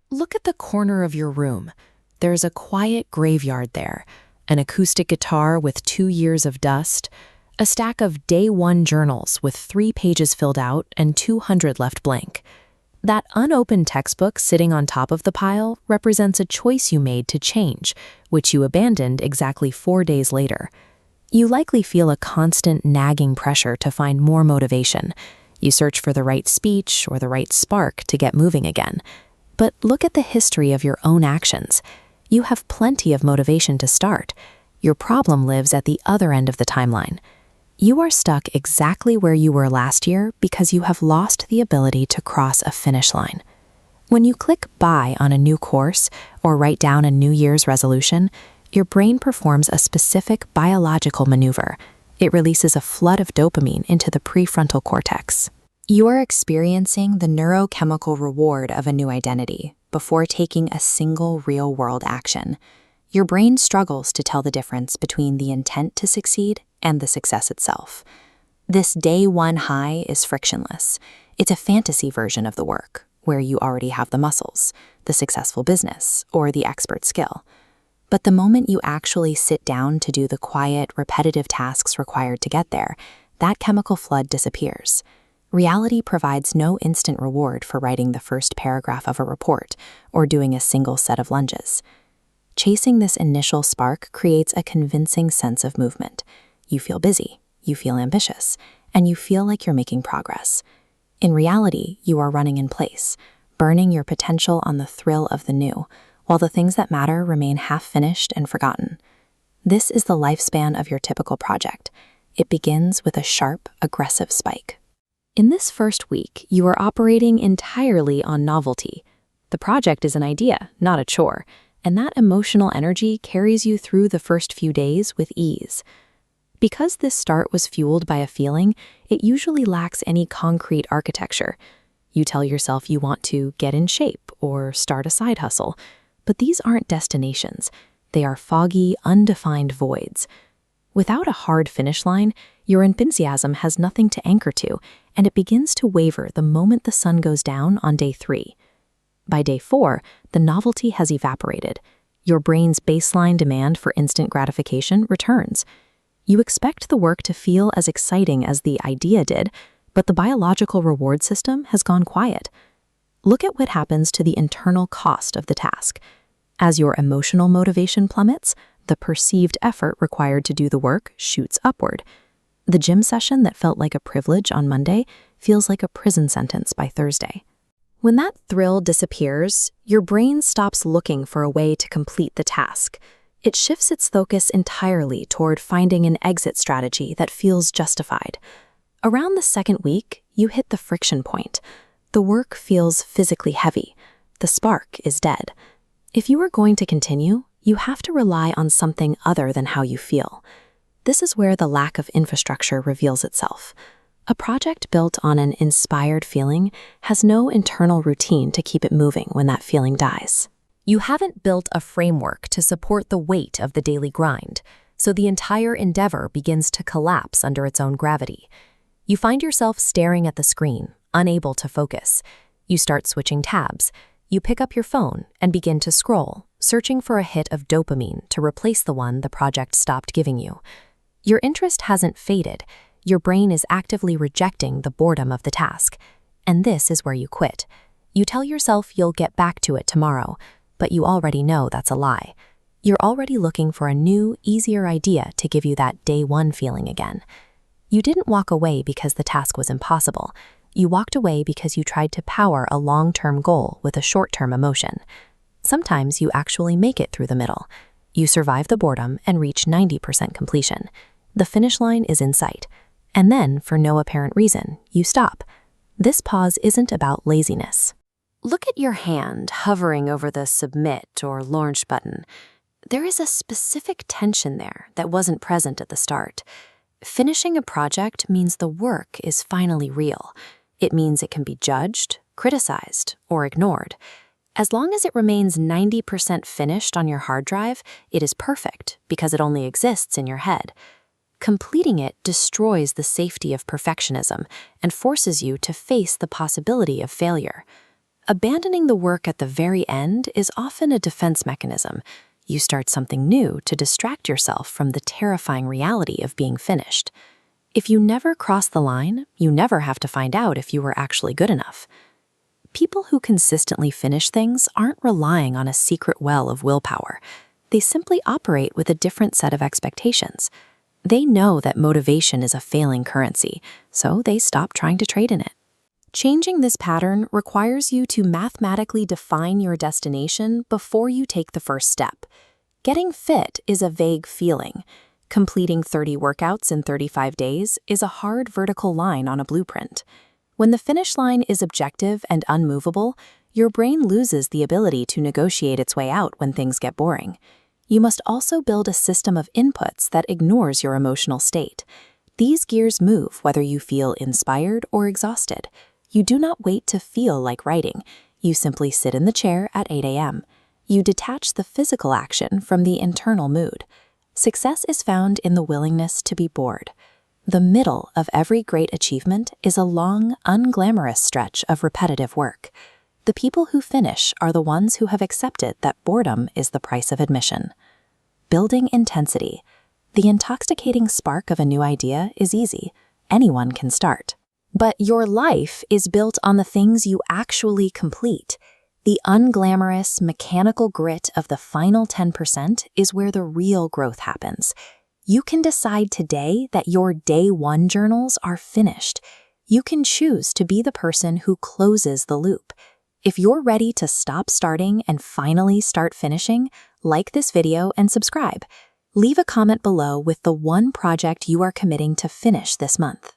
Look at the corner of your room. There's a quiet graveyard there, an acoustic guitar with 2 years of dust, a stack of day one journals with 3 pages filled out and 200 left blank. That unopened textbook sitting on top of the pile represents a choice you made to change, which you abandoned exactly 4 days later. You likely feel a constant nagging pressure to find more motivation. You search for the right speech or the right spark to get moving again. But look at the history of your own actions. You have plenty of motivation to start. Your problem lives at the other end of the timeline. You are stuck exactly where you were last year because you have lost the ability to cross a finish line. When you click buy on a new course or write down a New Year's resolution, your brain performs a specific biological maneuver. It releases a flood of dopamine into the prefrontal cortex. You are experiencing the neurochemical reward of a new identity before taking a single real-world action. Your brain struggles to tell the difference between the intent to succeed and the success itself. This day one high is frictionless. It's a fantasy version of the work, where you already have the muscles, the successful business, or the expert skill. But the moment you actually sit down to do the quiet, repetitive tasks required to get there, that chemical flood disappears. Reality provides no instant reward for writing the first paragraph of a report or doing a single set of lunges. Chasing this initial spark creates a convincing sense of movement. You feel busy, you feel ambitious, and you feel like you're making progress. In reality, you are running in place, burning your potential on the thrill of the new, while the things that matter remain half-finished and forgotten. This is the lifespan of your typical project. It begins with a sharp, aggressive spike. In this first week, you are operating entirely on novelty. The project is an idea, not a chore, and that emotional energy carries you through the first few days with ease. Because this start was fueled by a feeling, it usually lacks any concrete architecture. You tell yourself you want to get in shape or start a side hustle, but these aren't destinations. They are foggy, undefined voids. Without a hard finish line, your enthusiasm has nothing to anchor to, and it begins to waver the moment the sun goes down on day 3. By day 4, the novelty has evaporated. Your brain's baseline demand for instant gratification returns. You expect the work to feel as exciting as the idea did, but the biological reward system has gone quiet. Look at what happens to the internal cost of the task. As your emotional motivation plummets, the perceived effort required to do the work shoots upward. The gym session that felt like a privilege on Monday feels like a prison sentence by Thursday. When that thrill disappears, your brain stops looking for a way to complete the task. It shifts its focus entirely toward finding an exit strategy that feels justified. Around the second week, you hit the friction point. The work feels physically heavy. The spark is dead. If you are going to continue, you have to rely on something other than how you feel. This is where the lack of infrastructure reveals itself. A project built on an inspired feeling has no internal routine to keep it moving when that feeling dies. You haven't built a framework to support the weight of the daily grind, so the entire endeavor begins to collapse under its own gravity. You find yourself staring at the screen, unable to focus. You start switching tabs. You pick up your phone and begin to scroll, searching for a hit of dopamine to replace the one the project stopped giving you. Your interest hasn't faded. Your brain is actively rejecting the boredom of the task. And this is where you quit. You tell yourself you'll get back to it tomorrow, but you already know that's a lie. You're already looking for a new, easier idea to give you that day one feeling again. You didn't walk away because the task was impossible. You walked away because you tried to power a long-term goal with a short-term emotion. Sometimes you actually make it through the middle. You survive the boredom and reach 90% completion. The finish line is in sight. And then, for no apparent reason, you stop. This pause isn't about laziness. Look at your hand hovering over the submit or launch button. There is a specific tension there that wasn't present at the start. Finishing a project means the work is finally real. It means it can be judged, criticized, or ignored. As long as it remains 90% finished on your hard drive, it is perfect because it only exists in your head. Completing it destroys the safety of perfectionism and forces you to face the possibility of failure. Abandoning the work at the very end is often a defense mechanism. You start something new to distract yourself from the terrifying reality of being finished. If you never cross the line, you never have to find out if you were actually good enough. People who consistently finish things aren't relying on a secret well of willpower. They simply operate with a different set of expectations. They know that motivation is a failing currency, so they stop trying to trade in it. Changing this pattern requires you to mathematically define your destination before you take the first step. Getting fit is a vague feeling. Completing 30 workouts in 35 days is a hard vertical line on a blueprint. When the finish line is objective and unmovable, your brain loses the ability to negotiate its way out when things get boring. You must also build a system of inputs that ignores your emotional state. These gears move whether you feel inspired or exhausted. You do not wait to feel like writing. You simply sit in the chair at 8 a.m. You detach the physical action from the internal mood. Success is found in the willingness to be bored. The middle of every great achievement is a long, unglamorous stretch of repetitive work. The people who finish are the ones who have accepted that boredom is the price of admission. Building intensity. The intoxicating spark of a new idea is easy. Anyone can start. But your life is built on the things you actually complete. The unglamorous, mechanical grit of the final 10% is where the real growth happens. You can decide today that your day one journals are finished. You can choose to be the person who closes the loop. If you're ready to stop starting and finally start finishing, like this video and subscribe. Leave a comment below with the one project you are committing to finish this month.